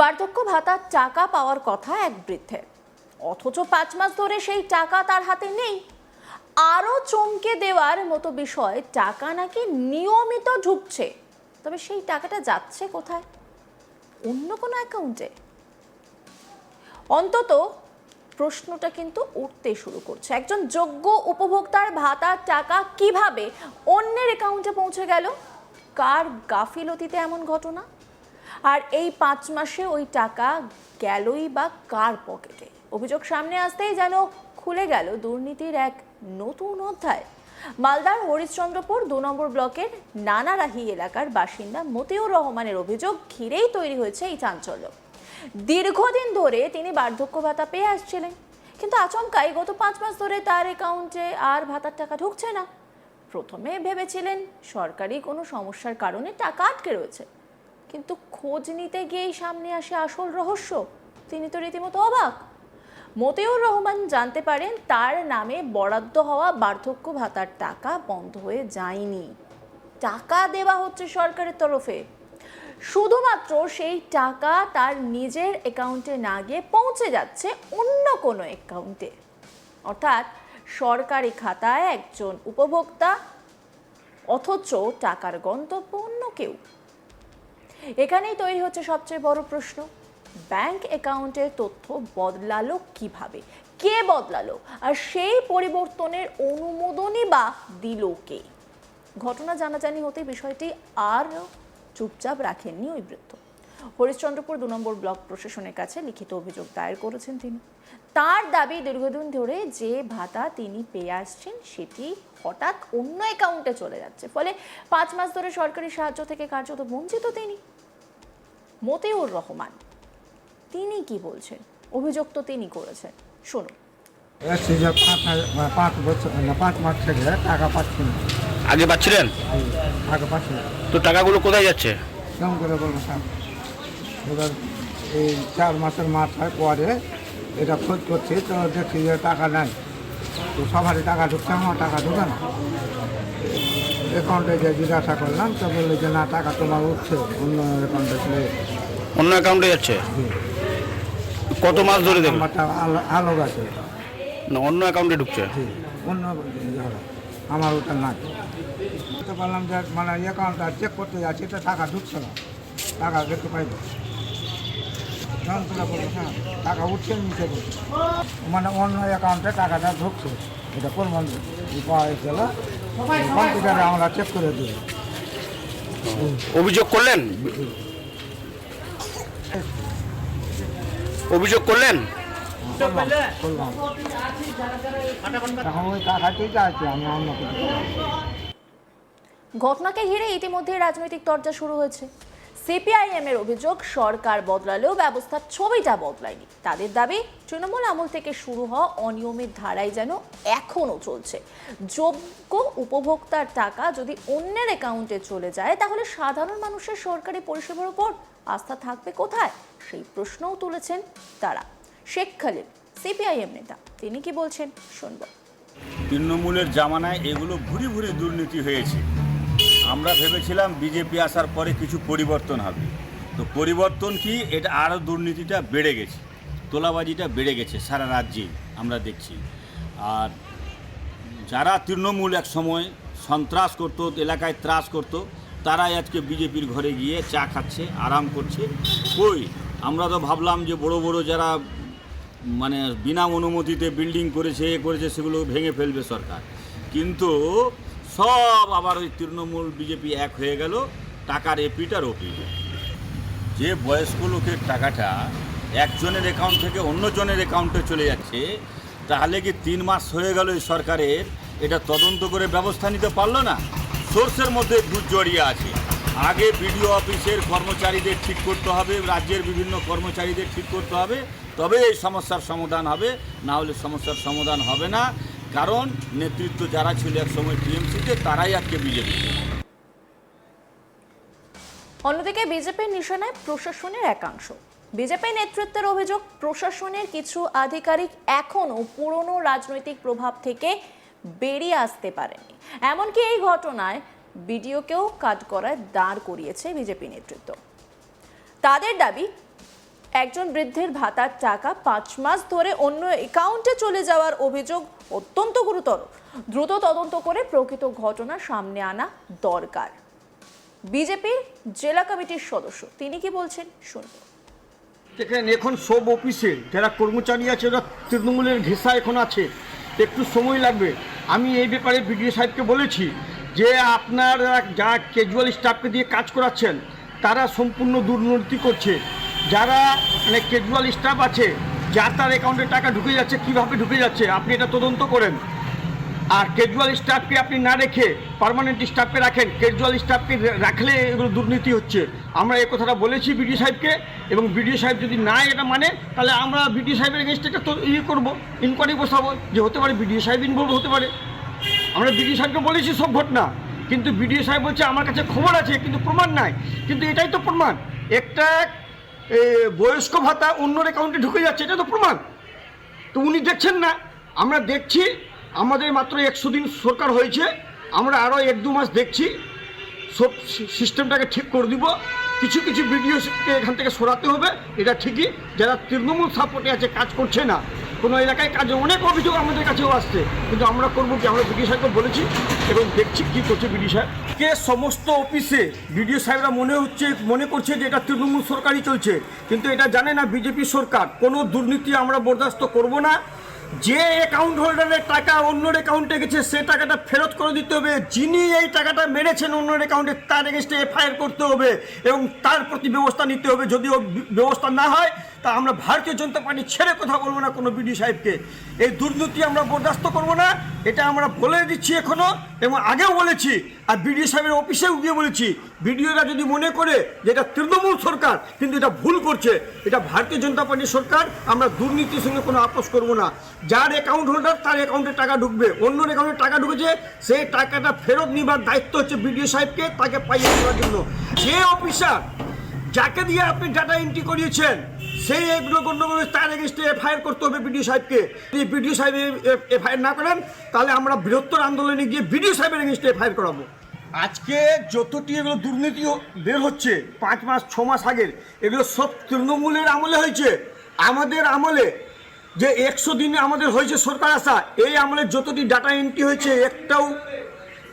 বার্ধক্য ভাতার টাকা পাওয়ার কথা এক বৃদ্ধের, অথচ 5 মাস ধরে সেই টাকা তার হাতে নেই। আরো চমকে দেওয়ার মতো বিষয়, টাকা নাকি নিয়মিত ঢুকছে, তবে সেই টাকাটা যাচ্ছে কোথায়? অন্য কোনো অ্যাকাউন্টে? অন্তত প্রশ্নটা কিন্তু উঠতে শুরু করছে। একজন যোগ্য উপভোক্তার ভাতার টাকা কিভাবে অন্যের অ্যাকাউন্টে পৌঁছে গেল? কার গাফিলতিতে এমন ঘটনা? আর এই 5 মাসে ওই টাকা গেলই বা কার পকেটে? অভিযোগ সামনে আসতেই যেন খুলে গেল দুর্নীতির এক নতুন অধ্যায়। মালদার হরিশ্চন্দ্রপুর 2 নম্বর ব্লকের নানারাহি এলাকার বাসিন্দা মতিউর রহমানের অভিযোগ ঘিরেই তৈরি হয়েছে এই চাঞ্চল্য। দীর্ঘদিন ধরে তিনি বার্ধক্য ভাতা পেয়ে আসছিলেন, কিন্তু আচমকাই গত 5 মাস ধরে তার অ্যাকাউন্টে আর ভাতার টাকা ঢুকছে না। প্রথমে ভেবেছিলেন সরকারি কোনো সমস্যার কারণে টাকা আটকে রয়েছে, কিন্তু খোঁজ নিতে গিয়েই সামনে আসে আসল রহস্য। তিনি তো রীতিমতো অবাক। মতিউর রহমান জানতে পারেন তার নামে বরাদ্দ হওয়া বার্ধক্য ভাতার টাকা বন্ধ হয়ে যায়নি, টাকা দেওয়া হচ্ছে সরকারের তরফে। শুধুমাত্র সেই টাকা তার নিজের অ্যাকাউন্টে না গিয়ে পৌঁছে যাচ্ছে অন্য কোনো অ্যাকাউন্টে, অর্থাৎ সরকারি খাতায় একজন উপভোক্তা, অথচ টাকার গন্তব্য অন্য কেউ। এখানেই তৈরি হচ্ছে সবচেয়ে বড় প্রশ্ন, ব্যাংক অ্যাকাউন্টের তথ্য বদলালো কিভাবে, কে বদলালো, আর সেই পরিবর্তনের অনুমোদনই বা দিল কে? ঘটনা জানাজানি হতে বিষয়টি আর চুপচাপ রাখেননি ওই বৃদ্ধ। হরিশ্চন্দ্রপুর 2 নম্বর ব্লক প্রশাসনের কাছে লিখিত অভিযোগ দায়ের করেছেন তিনি। তার দাবি, দীর্ঘদিন ধরে যে ভাতা তিনি পেয়ে আসছেন সেটি হঠাৎ অন্য অ্যাকাউন্টে চলে যাচ্ছে, ফলে 5 মাস ধরে সরকারি সাহায্য থেকে কার্যত বঞ্চিত তিনি। মতিউর রহমান তিনি কি বলছেন, অভিযোগ তো তিনি করেছেন, শুনুন। 5 মাস থেকে টাকা পাচ্ছি না। আগে পাচ্ছিলেন? আগে পাচ্ছি না। তো টাকাগুলো কোথায় যাচ্ছে? কেমন করে বলবো স্যার, এবার এই 4 মাসের মাথায় পরে এটা খোঁজ করছি, তো দেখছি যে টাকা নাই। তো সবারই টাকা ঢুকছে, আমার টাকা ঢুকে না। অ্যাকাউন্টে যে জিজ্ঞাসা করলাম, তো বললো যে না, টাকা তোমার উঠছে অন্য অ্যাকাউন্টে চলে। অন্য অ্যাকাউন্টে যাচ্ছে? কত মাস ধরে দেখুন? আমারটা আলো আছে, না, অন্য অ্যাকাউন্টে ঢুকছে। জি, অন্য আমার ওটা নাই। তো বললাম যে মানে অ্যাকাউন্টটা চেক করতে যাচ্ছি, তো টাকা ঢুকছে না, টাকা দেখতে পাইব। কেমন করে বলবো, হ্যাঁ টাকা উঠছে নিচে বলছে, মানে অন্য অ্যাকাউন্টে টাকাটা ঢুকছে, এটা প্রমাণ পাওয়া গেল। কম্পিউটারে আমরা চেক করে দিই। অভিযোগ করলেন? অভিযোগ করলেন? করলাম। এখন ওই টাকাতেই চাইছি, আমি অন্য কিছু করবো না। ঘটনাকে ঘিরে ইতিমধ্যে রাজনৈতিক তরজা শুরু হয়েছে। সিপিআইএম এর অভিযোগ, সরকার বদলালেও ব্যবস্থার ছবিটা বদলায়নি। তাদের দাবি, তৃণমূল আমল থেকে শুরু হওয়া অনিয়মের ধারাই যেন এখনো চলছে। যোগ্য উপভোক্তার টাকা যদি অন্যের অ্যাকাউন্টে চলে যায়, তাহলে সাধারণ মানুষের সরকারি পরিষেবার উপর আস্থা থাকবে কোথায়? সেই প্রশ্নও তুলেছেন তারা। শেখ খালিদ সিপিআইএম নেতা, তিনি কি বলছেন শুনব। তৃণমূলের জামানায় এগুলো ভুরি ভুরি দুর্নীতি হয়েছে। আমরা ভেবেছিলাম বিজেপি আসার পরে কিছু পরিবর্তন হবে, তো পরিবর্তন কি, এটা আরও দুর্নীতিটা বেড়ে গেছে, তোলাবাজিটা বেড়ে গেছে সারা রাজ্যে আমরা দেখছি। আর যারা তৃণমূল এক সময় সন্ত্রাস করতো, এলাকায় ত্রাস করতো, তারাই আজকে বিজেপির ঘরে গিয়ে চা খাচ্ছে, আরাম করছে। কই, আমরা তো ভাবলাম যে বড় বড় যারা মানে বিনা অনুমতিতে বিল্ডিং করেছে, সেগুলো ভেঙে ফেলবে সরকার, কিন্তু সব আবার ওই তৃণমূল বিজেপি এক হয়ে গেল, টাকার এপিট আর ওপিট। যে বয়স্ক লোকের টাকাটা একজনের অ্যাকাউন্ট থেকে অন্যজনের অ্যাকাউন্টে চলে যাচ্ছে, তাহলে কি 3 মাস হয়ে গেল এই সরকারের এটা তদন্ত করে ব্যবস্থা নিতে পারলো না? সোর্সের মধ্যে দুধ জড়িয়ে আছে। আগে বিডিও অফিসের কর্মচারীদের ঠিক করতে হবে, রাজ্যের বিভিন্ন কর্মচারীদের ঠিক করতে হবে, তবে এই সমস্যার সমাধান হবে, না হলে সমস্যার সমাধান হবে না। কারণ নেতৃত্ব যারা ছিল এক সময় টিএমসিতে, তারাই আজকে বিজেপি। অন্যদিকে বিজেপির নিশানায় প্রশাসনের একাংশ। বিজেপি নেতৃত্বের অভিযোগ, প্রশাসনের কিছু আধিকারিক এখনো পুরনো রাজনৈতিক প্রভাব থেকে বেরিয়ে আসতে পারেনি। এমনকি এই ঘটনায় বিডিওকেও কাঠগড়ায় দাঁড় করিয়েছে বিজেপি নেতৃত্ব। তাদের দাবি, একজন বৃদ্ধের ভাতার টাকা 5 মাস ধরে অন্য অ্যাকাউন্টে চলে যাওয়ার অভিযোগ অত্যন্ত গুরুতর। দ্রুত তদন্ত করে প্রকৃত ঘটনা সামনে আনা দরকার। বিজেপির জেলা কমিটির সদস্য তিনি কি বলছেন শুনুন। দেখেন, এখন সব অফিসে যারা কর্মচারী আছে ওরা তৃণমূলের ঘেঁষা এখন আছে, একটু সময় লাগবে। আমি এই ব্যাপারে বিডিও সাহেবকে বলেছি যে আপনারা যা ক্যাজুয়াল স্টাফকে দিয়ে কাজ করাচ্ছেন তারা সম্পূর্ণ দুর্নীতি করছে। যারা মানে ক্যাজুয়াল স্টাফ আছে যার তার অ্যাকাউন্টে টাকা ঢুকে যাচ্ছে, কিভাবে ঢুকে যাচ্ছে আপনি এটা তদন্ত করেন। আর ক্যাজুয়াল স্টাফকে আপনি না রেখে পার্মানেন্ট স্টাফকে রাখেন, ক্যাজুয়াল স্টাফকে রাখলে এগুলো দুর্নীতি হচ্ছে। আমরা এই কথাটা বলেছি বিডিও সাহেবকে, এবং বিডিও সাহেব যদি না এটা মানে তাহলে আমরা বিডিও সাহেবের এগেনস্টে একটা করবো, ইনকোয়ারি বসাবো যে হতে পারে বিডিও সাহেব ইনভলভ হতে পারে। আমরা বিডিও সাহেবকে বলেছি সব ঘটনা, কিন্তু বিডিও সাহেব বলছে আমার কাছে খবর আছে কিন্তু প্রমাণ নাই। কিন্তু এটাই তো প্রমাণ, একটা বয়স্ক ভাতা অন্যর অ্যাকাউন্টে ঢুকে যাচ্ছে, এটা তো প্রমাণ। তো উনি দেখছেন না, আমরা দেখছি। আমাদের মাত্র 100 দিন সরকার হয়েছে, আমরা আরও 1-2 মাস দেখছি, সব সিস্টেমটাকে ঠিক করে দিব। কিছু কিছু ভিডিওকে এখান থেকে সরাতে হবে, এটা ঠিকই। যারা তৃণমূল সাপোর্টে আছে, কাজ করছে না, কোনো এলাকায় কাজে অনেক অভিযোগ আমাদের কাছেও আসছে, কিন্তু আমরা করবো কি, আমরা বিডিও সাহেবকে বলেছি এবং দেখছি কী করছে বিডিও সাহেব। কে সমস্ত অফিসে বিডিও সাহেবরা মনে করছে যে এটা তৃণমূল সরকারই চলছে, কিন্তু এটা জানে না বিজেপি সরকার। কোনো দুর্নীতি আমরা বরদাস্ত করব না। যে অ্যাকাউন্ট হোল্ডারের টাকা অন্যর অ্যাকাউন্টে গেছে সে টাকাটা ফেরত করে দিতে হবে। যিনি এই টাকাটা মেরেছেন অন্যর অ্যাকাউন্টে তার এগেনস্টে এফআইআর করতে হবে এবং তার প্রতি ব্যবস্থা নিতে হবে। যদি ব্যবস্থা না হয় তা আমরা ভারতীয় জনতা পার্টি ছেড়ে কথা বলবো না কোনো বিডিও সাহেবকে। এই দুর্নীতি আমরা বরদাস্ত করব না, এটা আমরা বলে দিচ্ছি এখনও, এবং আগেও বলেছি। আর বিডিও সাহেবের অফিসেও গিয়ে বলেছি, বিডিওরা যদি মনে করে যে এটা তৃণমূল সরকার, কিন্তু এটা ভুল করছে, এটা ভারতীয় জনতা পার্টির সরকার। আমরা দুর্নীতির সঙ্গে কোনো আপোষ করব না। যার অ্যাকাউন্ট হোল্ডার তার অ্যাকাউন্টে টাকা ঢুকবে, অন্যর অ্যাকাউন্টে টাকা ঢুকেছে সেই টাকাটা ফেরত নেবার দায়িত্ব হচ্ছে বিডিও সাহেবকে, তাকে পাইয়ে দেওয়ার জন্য। যে অফিসার যাকে দিয়ে আপনি ডাটা এন্ট্রি করিয়েছেন সেই এগুলো গণ্যভাবে তার এগেনস্টে এফআইআর করতে হবে বিডিও সাহেবকে। যদি বিডিও সাহেব এফআইআর না করেন তাহলে আমরা বৃহত্তর আন্দোলনে গিয়ে বিডিও সাহেবের এগেনস্টে এফআইআর করাবো। আজকে যতটি এগুলো দুর্নীতি বের হচ্ছে 5 মাস 6 মাস আগের, এগুলো সব তৃণমূলের আমলে হয়েছে। আমাদের আমলে যে 100 দিনে আমাদের হয়েছে সরকার আসা, এই আমলে যতটি ডাটা এন্ট্রি হয়েছে একটাও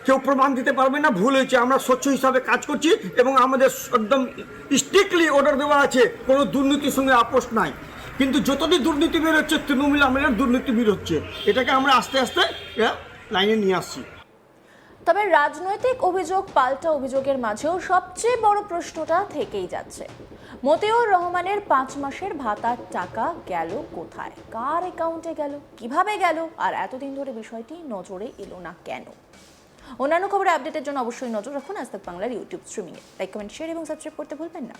কেউ প্রমাণ দিতে পারবে না ভুল হয়েছে। আমরা স্বচ্ছ হিসাবে কাজ করছি এবং আমাদের একদম স্ট্রিক্টলি অর্ডার দেওয়া আছে, কোনো দুর্নীতির সঙ্গে আপোষ নাই। কিন্তু যতটি দুর্নীতি বের হচ্ছে তৃণমূল আমলের দুর্নীতি বের হচ্ছে, এটাকে আমরা আস্তে আস্তে লাইনে নিয়ে আসছি। তবে রাজনৈতিক অভিযোগ পাল্টা অভিযোগের মাঝেও সবচেয়ে বড় প্রশ্নটা থেকেই যাচ্ছে, মতিউর রহমানের 5 মাসের ভাতার টাকা গেল কোথায়, কার অ্যাকাউন্টে গেল, কিভাবে গেল, আর এতদিন ধরে বিষয়টি নজরে এলো না কেন? অন্যান্য খবরে আপডেটের জন্য অবশ্যই নজর রাখুন আজ তাক বাংলার ইউটিউব স্ট্রিমিংয়ে। লাইক, কমেন্ট, শেয়ার এবং সাবস্ক্রাইব করতে ভুলবেন না।